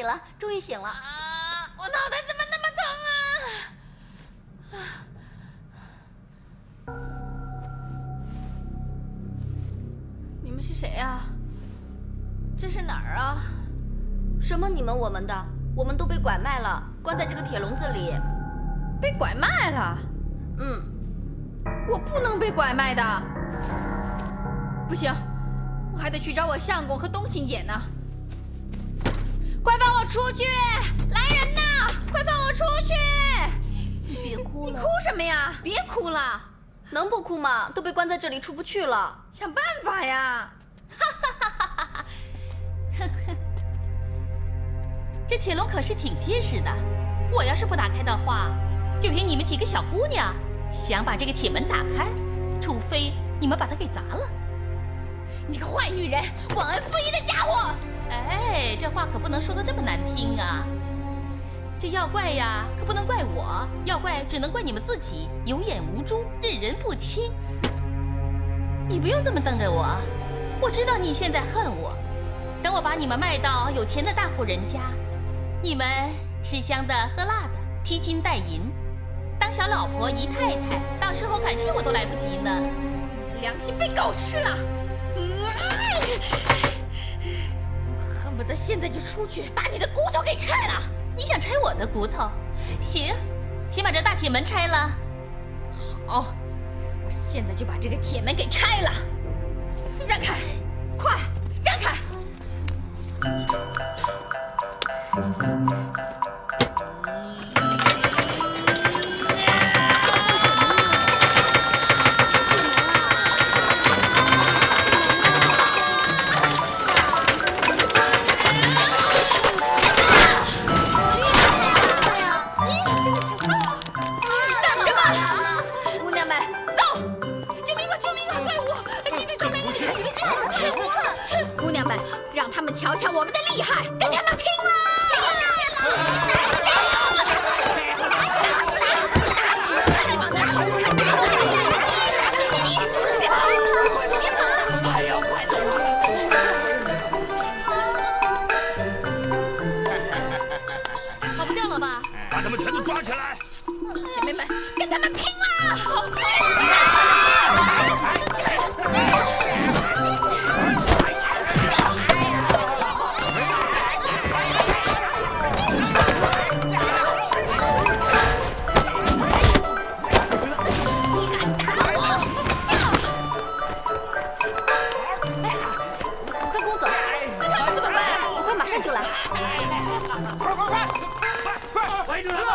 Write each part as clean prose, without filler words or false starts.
了，终于醒了。啊！我脑袋怎么那么疼啊！你们是谁呀？这是哪儿啊？什么你们我们的？我们都被拐卖了，关在这个铁笼子里。被拐卖了？嗯，我不能被拐卖的。不行，我还得去找我相公和冬青姐呢。快放我出去！来人呐！快放我出去！你别哭了。你哭什么呀？别哭了。能不哭吗？都被关在这里出不去了。想办法呀！这铁笼可是挺结实的，我要是不打开的话，就凭你们几个小姑娘想把这个铁门打开，除非你们把它给砸了。你个坏女人，忘恩负义的家伙！哎，这话可不能说得这么难听啊！这要怪呀，可不能怪我，要怪只能怪你们自己有眼无珠，认人不清。你不用这么瞪着我，我知道你现在恨我。等我把你们卖到有钱的大户人家，你们吃香的喝辣的，披金戴银，当小老婆姨太太，到时候感谢我都来不及呢。良心被狗吃了！我恨不得现在就出去把你的骨头给拆了！你想拆我的骨头？行，先把这大铁门拆了。好，我现在就把这个铁门给拆了。让开，快让开！瞧瞧我们的厉害，跟他们拼了！跑不掉了吧？把他们全都抓起来！姐妹们，跟他们拼了！好！就来！快！围住他们！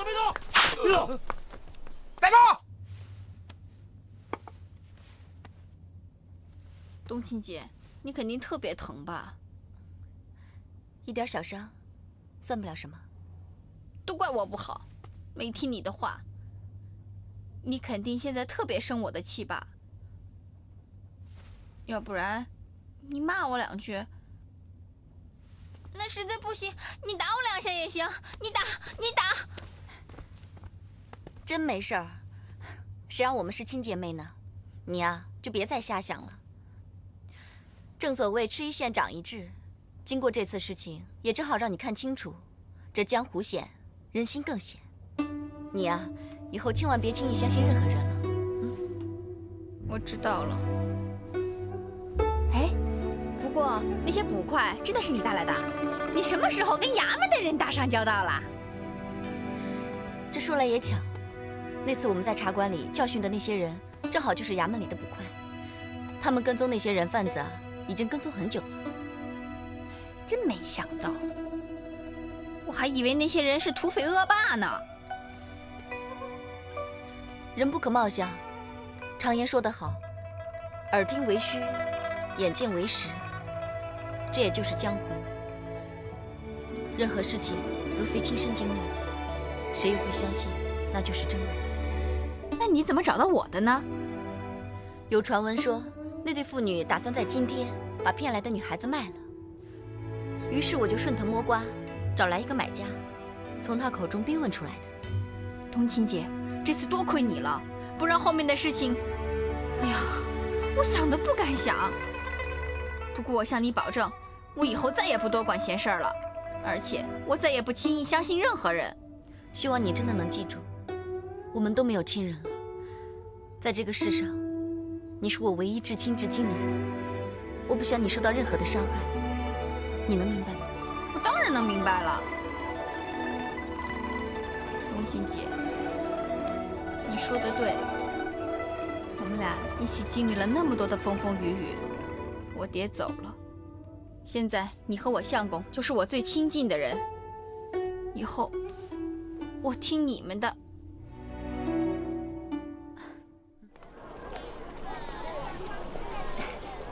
别动！带走！冬青姐，你肯定特别疼吧？一点小伤，算不了什么。都怪我不好，没听你的话。你肯定现在特别生我的气吧？要不然，你骂我2句。那实在不行，你打我2下也行。你打！真没事儿，谁让我们是亲姐妹呢？你呀，就别再瞎想了。正所谓吃一堑长一智，经过这次事情，也正好让你看清楚，这江湖险，人心更险。你呀，以后千万别轻易相信任何人了。我知道了。哎，不过那些捕快真的是你带来的？你什么时候跟衙门的人打上交道了？这说来也巧，那次我们在茶馆里教训的那些人，正好就是衙门里的捕快。他们跟踪那些人贩子啊，已经跟踪很久了。真没想到，我还以为那些人是土匪恶霸呢。人不可貌相，常言说得好，耳听为虚，眼见为实。这也就是江湖。任何事情如非亲身经历，谁又会相信那就是真的？那你怎么找到我的呢？有传闻说，那对父女打算在今天把骗来的女孩子卖了。于是我就顺藤摸瓜，找来一个买家，从他口中逼问出来的。冬青姐，这次多亏你了，不然后面的事情，哎呀，我想都不敢想。不过我向你保证，我以后再也不多管闲事儿了，而且我再也不轻易相信任何人。希望你真的能记住，我们都没有亲人了。在这个世上，你是我唯一至亲至敬的人，我不想你受到任何的伤害，你能明白吗？我当然能明白了，冬青姐，你说的对，我们俩一起经历了那么多的风风雨雨，我爹走了，现在你和我相公就是我最亲近的人，以后我听你们的。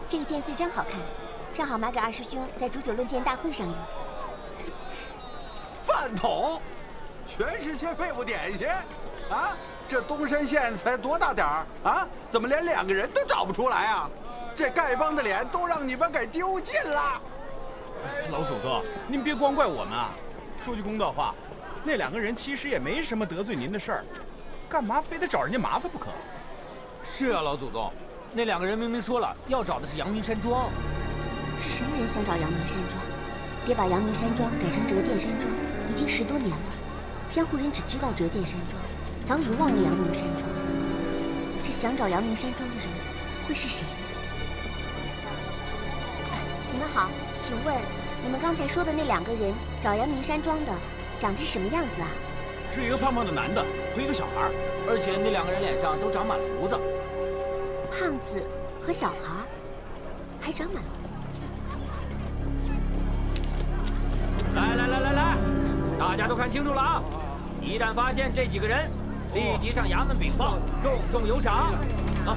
这个剑穗真好看，正好买给二师兄在煮酒论剑大会上用。饭桶，全是些废物点心，啊！这东山县才多大点儿啊？怎么连2个人都找不出来啊？这丐帮的脸都让你们给丢尽了。老祖宗，您别光怪我们啊！说句公道话，那2个人其实也没什么得罪您的事儿，干嘛非得找人家麻烦不可？是啊，老祖宗，那2个人明明说了要找的是阳明山庄。是什么人想找阳明山庄？别把阳明山庄改成折剑山庄，已经10多年了。江湖人只知道折剑山庄，早已忘了阳明山庄。这想找阳明山庄的人会是谁？你们好，请问你们刚才说的那2个人找阳明山庄的，长得是什么样子啊？是一个胖胖的男的和一个小孩，而且那2个人脸上都长满了胡子。胖子和小孩还长满了胡子。来，大家都看清楚了啊！一旦发现这几个人，立即上衙门禀报，重重有赏。啊！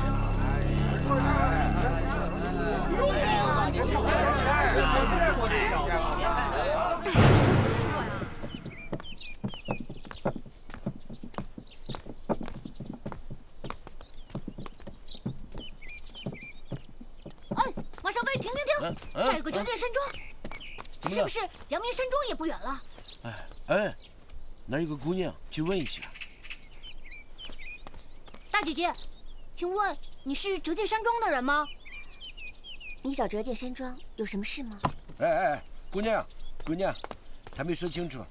马上位，停！这有个折剑山庄，是不是阳明山庄也不远了？哎，那有个姑娘，去问一下。大姐姐，请问你是折剑山庄的人吗？你找折剑山庄有什么事吗？哎，姑娘，还没说清楚，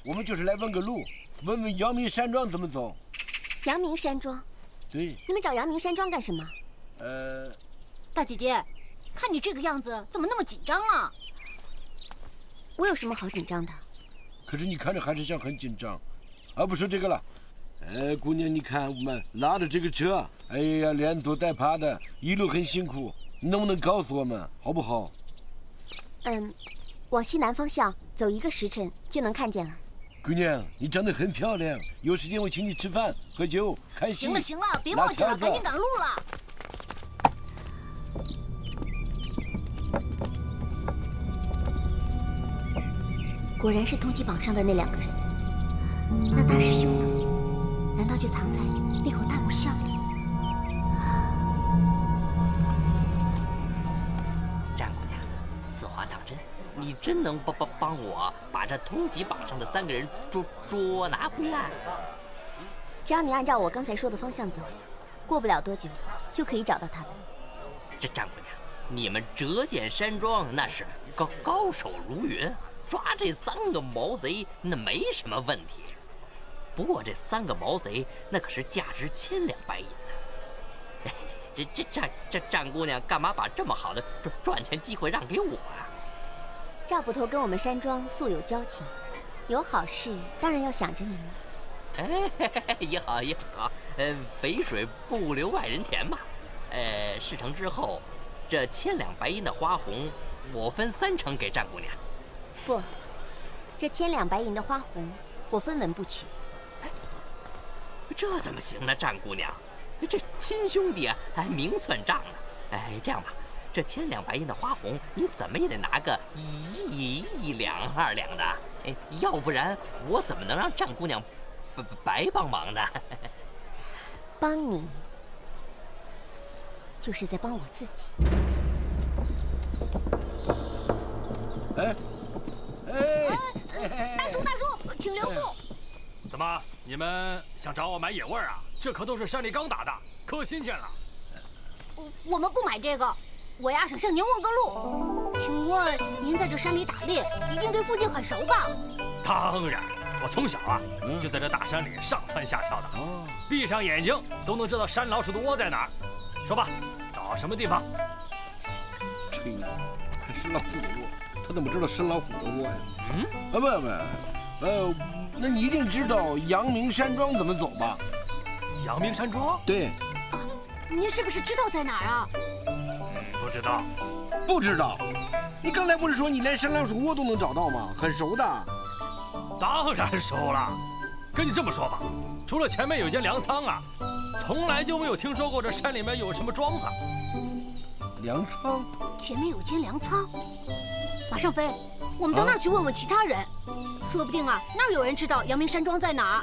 我们就是来问个路，问问阳明山庄怎么走。阳明山庄？对。你们找阳明山庄干什么？大姐姐，看你这个样子，怎么那么紧张啊？我有什么好紧张的？可是你看着还是像很紧张。不说这个了。姑娘，你看我们拉着这个车，哎呀，连走带爬的，一路很辛苦，你能不能告诉我们好不好？往西南方向走1个时辰就能看见了。姑娘，你长得很漂亮，有时间我请你吃饭、喝酒、看戏。行了，别墨迹了，赶紧赶路了。果然是通缉榜上的那2个人。那大师兄呢？难道就藏在那口大木箱里？战姑娘，此话当真？你真能帮我把这通缉榜上的3个人捉拿归案？只要你按照我刚才说的方向走，过不了多久就可以找到他们。这战姑娘，你们折剑山庄那是高手如云，抓这3个毛贼那没什么问题。不过这3个毛贼那可是价值1000两白银呢。这战姑娘干嘛把这么好的赚钱机会让给我啊？赵捕头跟我们山庄素有交情，有好事当然要想着你们。也好，肥水不流外人田嘛。事成之后，这1000两白银的花红，我分3成给战姑娘。不，这1000两白银的花红，我分文不取。这怎么行呢，战姑娘？这亲兄弟啊，还明算账呢。这样吧，这1000两白银的花红，你怎么也得拿个1两2两的。要不然我怎么能让战姑娘白帮忙呢？帮你，就是在帮我自己。大叔，请留步。怎么，你们想找我买野味啊？这可都是山里刚打的，可新鲜了。我们不买这个，我呀想向您问个路。请问您在这山里打猎，一定对附近很熟吧？当然，我从小啊就在这大山里上蹿下跳的，闭上眼睛都能知道山老鼠的窝在哪儿。说吧，找什么地方？吹牛，还是老虎的窝？他怎么知道是老虎的窝呀？不，那你一定知道阳明山庄怎么走吧？阳明山庄？对。您是不是知道在哪儿啊？不知道。不知道？你刚才不是说你连山老鼠窝都能找到吗？很熟的。当然熟了。跟你这么说吧，除了前面有间粮仓啊，从来就没有听说过这山里面有什么庄子。粮仓？前面有间粮仓。马上飞，我们到那儿去问问其他人，说不定啊，那儿有人知道阳明山庄在哪儿。